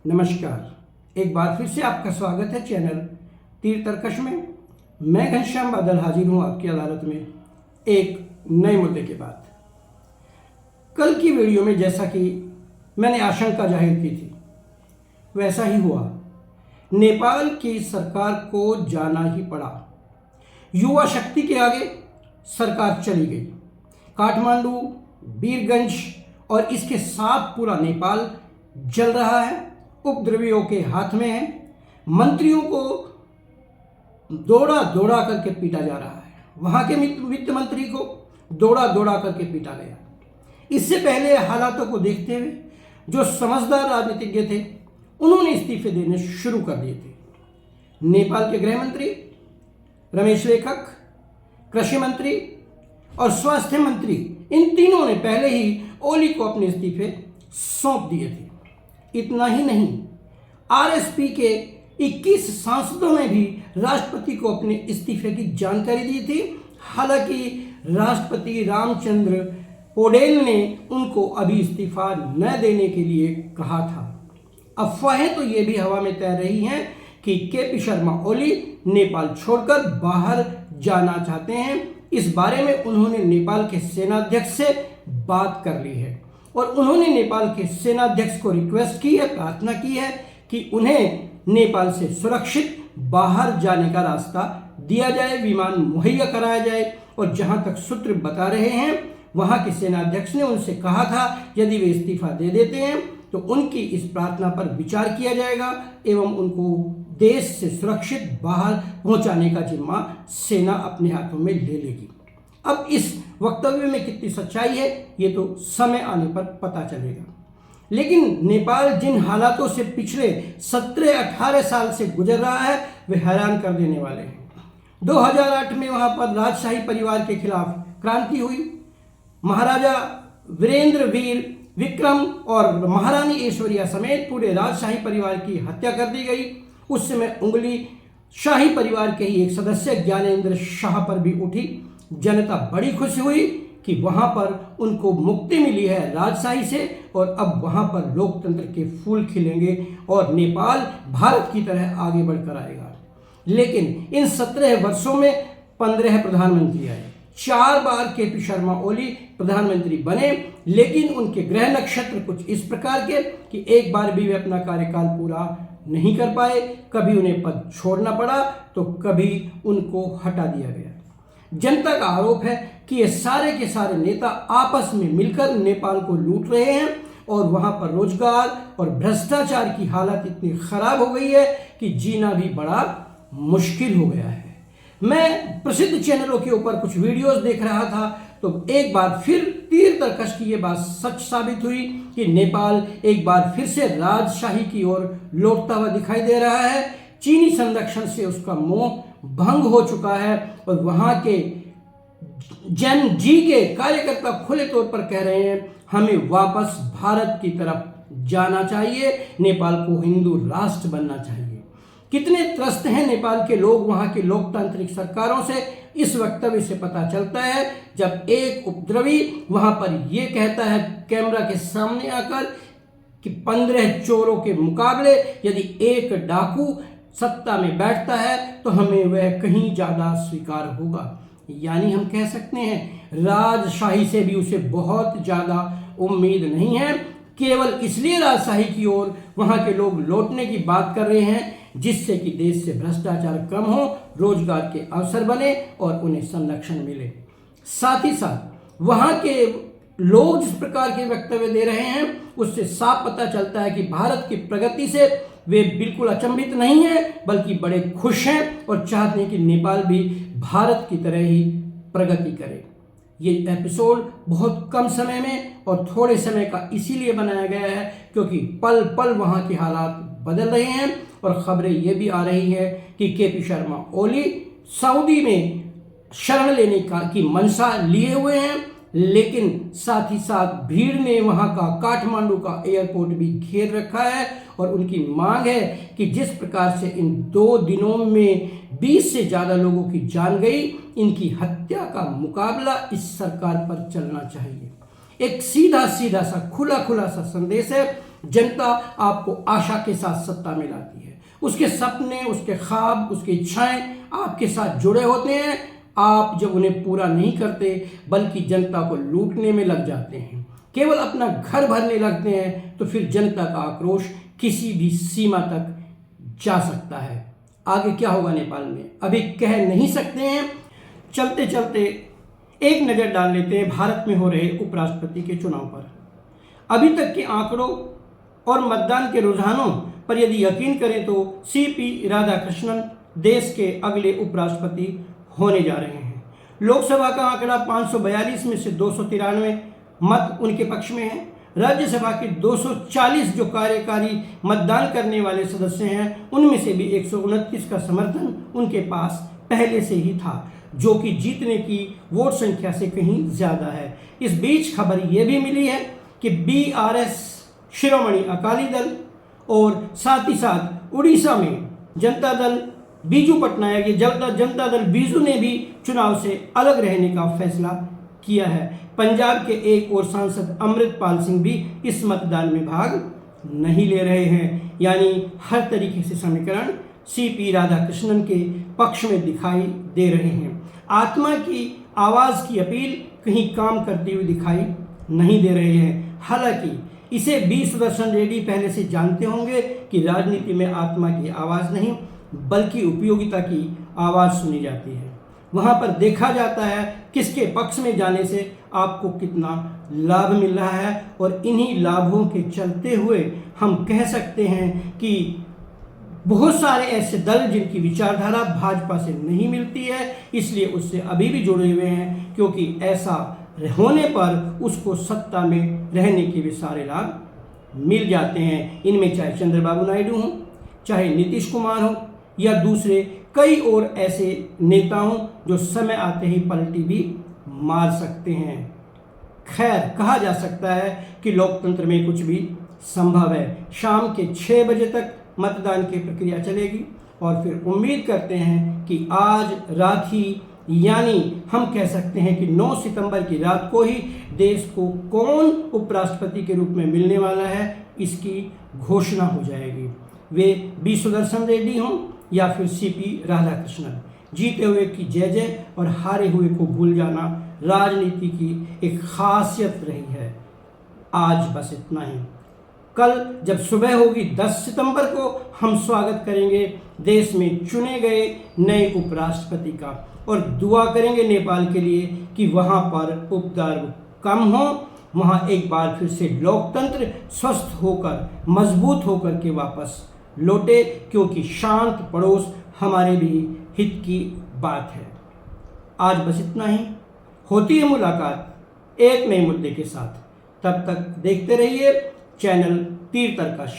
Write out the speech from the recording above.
नमस्कार। एक बार फिर से आपका स्वागत है चैनल तीर तर्कश में। मैं घनश्याम बादल हाजिर हूँ आपकी अदालत में एक नए मुद्दे के बाद। कल की वीडियो में जैसा कि मैंने आशंका जाहिर की थी वैसा ही हुआ। नेपाल की सरकार को जाना ही पड़ा। युवा शक्ति के आगे सरकार चली गई। काठमांडू, वीरगंज और इसके साथ पूरा नेपाल जल रहा है, उपद्रवियों के हाथ में है। मंत्रियों को दौड़ा दौड़ा करके पीटा जा रहा है। वहां के वित्त मंत्री को दौड़ा दौड़ा करके पीटा गया। इससे पहले हालातों को देखते हुए जो समझदार राजनीतिज्ञ थे उन्होंने इस्तीफे देने शुरू कर दिए थे। नेपाल के गृह मंत्री रमेश लेखक, कृषि मंत्री और स्वास्थ्य मंत्री, इन तीनों ने पहले ही ओली को अपने इस्तीफे सौंप दिए थे। इतना ही नहीं, आरएसपी के 21 सांसदों ने भी राष्ट्रपति को अपने इस्तीफे की जानकारी दी थी। हालांकि राष्ट्रपति रामचंद्र पौडेल ने उनको अभी इस्तीफा न देने के लिए कहा था। अफवाहें तो ये भी हवा में तैर रही हैं कि केपी शर्मा ओली नेपाल छोड़कर बाहर जाना चाहते हैं। इस बारे में उन्होंने नेपाल के सेनाध्यक्ष से बात कर ली है और उन्होंने नेपाल के सेनाध्यक्ष को रिक्वेस्ट की है, प्रार्थना की है कि उन्हें नेपाल से सुरक्षित बाहर जाने का रास्ता दिया जाए, विमान मुहैया कराया जाए। और जहां तक सूत्र बता रहे हैं, वहां के सेनाध्यक्ष ने उनसे कहा था यदि वे इस्तीफा दे देते हैं तो उनकी इस प्रार्थना पर विचार किया जाएगा एवं उनको देश से सुरक्षित बाहर पहुंचाने का जिम्मा सेना अपने हाथों में ले लेगी। अब इस वक्तव्य में कितनी सच्चाई है ये तो समय आने पर पता चलेगा। लेकिन नेपाल जिन हालातों से पिछले 17-18 साल से गुजर रहा है वे हैरान कर देने वाले हैं। 2008 में वहां पर राजशाही परिवार के खिलाफ क्रांति हुई। महाराजा वीरेंद्र वीर विक्रम और महारानी ऐश्वर्या समेत पूरे राजशाही परिवार की हत्या कर दी गई। उस समय उंगली शाही परिवार के ही एक सदस्य ज्ञानेंद्र शाह पर भी उठी। जनता बड़ी खुश हुई कि वहां पर उनको मुक्ति मिली है राजशाही से और अब वहां पर लोकतंत्र के फूल खिलेंगे और नेपाल भारत की तरह आगे बढ़कर आएगा। लेकिन इन 17 वर्षों में 15 प्रधानमंत्री आए। 4 बार केपी शर्मा ओली प्रधानमंत्री बने, लेकिन उनके ग्रह नक्षत्र कुछ इस प्रकार के कि एक बार भी वे अपना कार्यकाल पूरा नहीं कर पाए। कभी उन्हें पद छोड़ना पड़ा तो कभी उनको हटा दिया गया। जनता का आरोप है कि ये सारे के सारे नेता आपस में मिलकर नेपाल को लूट रहे हैं और वहां पर रोजगार और भ्रष्टाचार की हालत इतनी खराब हो गई है कि जीना भी बड़ा मुश्किल हो गया है। मैं प्रसिद्ध चैनलों के ऊपर कुछ वीडियोस देख रहा था तो एक बार फिर तीर तर्कश की ये बात सच साबित हुई कि नेपाल एक बार फिर से राजशाही की ओर लौटता हुआ दिखाई दे रहा है। चीनी संरक्षण से उसका मोह भंग हो चुका है और वहां के जन जी के कार्यकर्ता खुले तौर पर कह रहे हैं हमें वापस भारत की तरफ जाना चाहिए, नेपाल को हिंदू राष्ट्र बनना चाहिए। कितने त्रस्त हैं नेपाल के लोग वहां के लोकतांत्रिक सरकारों से, इस वक्तव्य से पता चलता है जब एक उपद्रवी वहां पर यह कहता है कैमरा के सामने आकर कि 15 चोरों के मुकाबले यदि एक डाकू सत्ता में बैठता है तो हमें वह कहीं ज्यादा स्वीकार होगा। यानी हम कह सकते हैं राजशाही से भी उसे बहुत ज्यादा उम्मीद नहीं है। केवल इसलिए राजशाही की ओर वहां के लोग लौटने की बात कर रहे हैं जिससे कि देश से भ्रष्टाचार कम हो, रोजगार के अवसर बने और उन्हें संरक्षण मिले। साथ ही साथ वहां के लोग जिस प्रकार के वक्तव्य दे रहे हैं उससे साफ पता चलता है कि भारत की प्रगति से वे बिल्कुल अचंभित नहीं हैं बल्कि बड़े खुश हैं और चाहते हैं कि नेपाल भी भारत की तरह ही प्रगति करे। ये एपिसोड बहुत कम समय में और थोड़े समय का इसीलिए बनाया गया है क्योंकि पल पल वहां के हालात बदल रहे हैं और खबरें ये भी आ रही है कि केपी शर्मा ओली सऊदी में शरण लेने की मंशा लिए हुए हैं। लेकिन साथ ही साथ भीड़ ने वहां का काठमांडू का एयरपोर्ट भी घेर रखा है और उनकी मांग है कि जिस प्रकार से इन 2 दिनों में 20 से ज्यादा लोगों की जान गई, इनकी हत्या का मुकाबला इस सरकार पर चलना चाहिए। एक सीधा सीधा सा खुला खुला सा संदेश है। जनता आपको आशा के साथ सत्ता में लाती है, उसके सपने, उसके ख्वाब, उसकी इच्छाएं आपके साथ जुड़े होते हैं। आप जब उन्हें पूरा नहीं करते बल्कि जनता को लूटने में लग जाते हैं, केवल अपना घर भरने लगते हैं, तो फिर जनता का आक्रोश किसी भी सीमा तक जा सकता है। आगे क्या होगा नेपाल में अभी कह नहीं सकते हैं। चलते चलते एक नज़र डाल लेते हैं भारत में हो रहे उपराष्ट्रपति के चुनाव पर। अभी तक के आंकड़ों और मतदान के रुझानों पर यदि यकीन करें तो सीपी राधाकृष्णन देश के अगले उपराष्ट्रपति होने जा रहे हैं। लोकसभा का आंकड़ा 542 में से 293 मत उनके पक्ष में है। राज्यसभा के 240 जो कार्यकारी मतदान करने वाले सदस्य हैं, उनमें से भी 129 का समर्थन उनके पास पहले से ही था, जो कि जीतने की वोट संख्या से कहीं ज़्यादा है। इस बीच खबर यह भी मिली है कि बीआरएस, शिरोमणि अकाली दल और साथ ही साथ उड़ीसा में जनता दल बीजू पटनायक, जनता दल बीजू ने भी चुनाव से अलग रहने का फैसला किया है। पंजाब के एक और सांसद अमृतपाल सिंह भी इस मतदान में भाग नहीं ले रहे हैं। यानी हर तरीके से समीकरण सीपी राधाकृष्णन के पक्ष में दिखाई दे रहे हैं। आत्मा की आवाज़ की अपील कहीं काम करती हुई दिखाई नहीं दे रहे हैं। हालांकि इसे बी सुदर्शन रेड्डी पहले से जानते होंगे कि राजनीति में आत्मा की आवाज़ नहीं बल्कि उपयोगिता की आवाज़ सुनी जाती है। वहाँ पर देखा जाता है किसके पक्ष में जाने से आपको कितना लाभ मिल रहा है, और इन्हीं लाभों के चलते हुए हम कह सकते हैं कि बहुत सारे ऐसे दल जिनकी विचारधारा भाजपा से नहीं मिलती है, इसलिए उससे अभी भी जुड़े हुए हैं, क्योंकि ऐसा होने पर उसको सत्ता में रहने के भी सारे लाभ मिल जाते हैं। इनमें चाहे चंद्रबाबू नायडू हों, चाहे नीतीश कुमार हों, या दूसरे कई और ऐसे नेता हों जो समय आते ही पलटी भी मार सकते हैं। खैर, कहा जा सकता है कि लोकतंत्र में कुछ भी संभव है। शाम के 6 बजे तक मतदान की प्रक्रिया चलेगी और फिर उम्मीद करते हैं कि आज रात ही, यानी हम कह सकते हैं कि 9 सितंबर की रात को ही देश को कौन उपराष्ट्रपति के रूप में मिलने वाला है, इसकी घोषणा हो जाएगी। वे बी सुदर्शन रेड्डी हों या फिर सीपी राधाकृष्णन। जीते हुए की जय जय और हारे हुए को भूल जाना राजनीति की एक खासियत रही है। आज बस इतना ही। कल जब सुबह होगी 10 सितंबर को, हम स्वागत करेंगे देश में चुने गए नए उपराष्ट्रपति का, और दुआ करेंगे नेपाल के लिए कि वहाँ पर उपद्रव कम हो, वहाँ एक बार फिर से लोकतंत्र स्वस्थ होकर, मजबूत होकर के वापस लौटे, क्योंकि शांत पड़ोस हमारे भी हित की बात है। आज बस इतना ही। होती है मुलाकात एक नए मुद्दे के साथ। तब तक देखते रहिए चैनल तीर्थर्कश।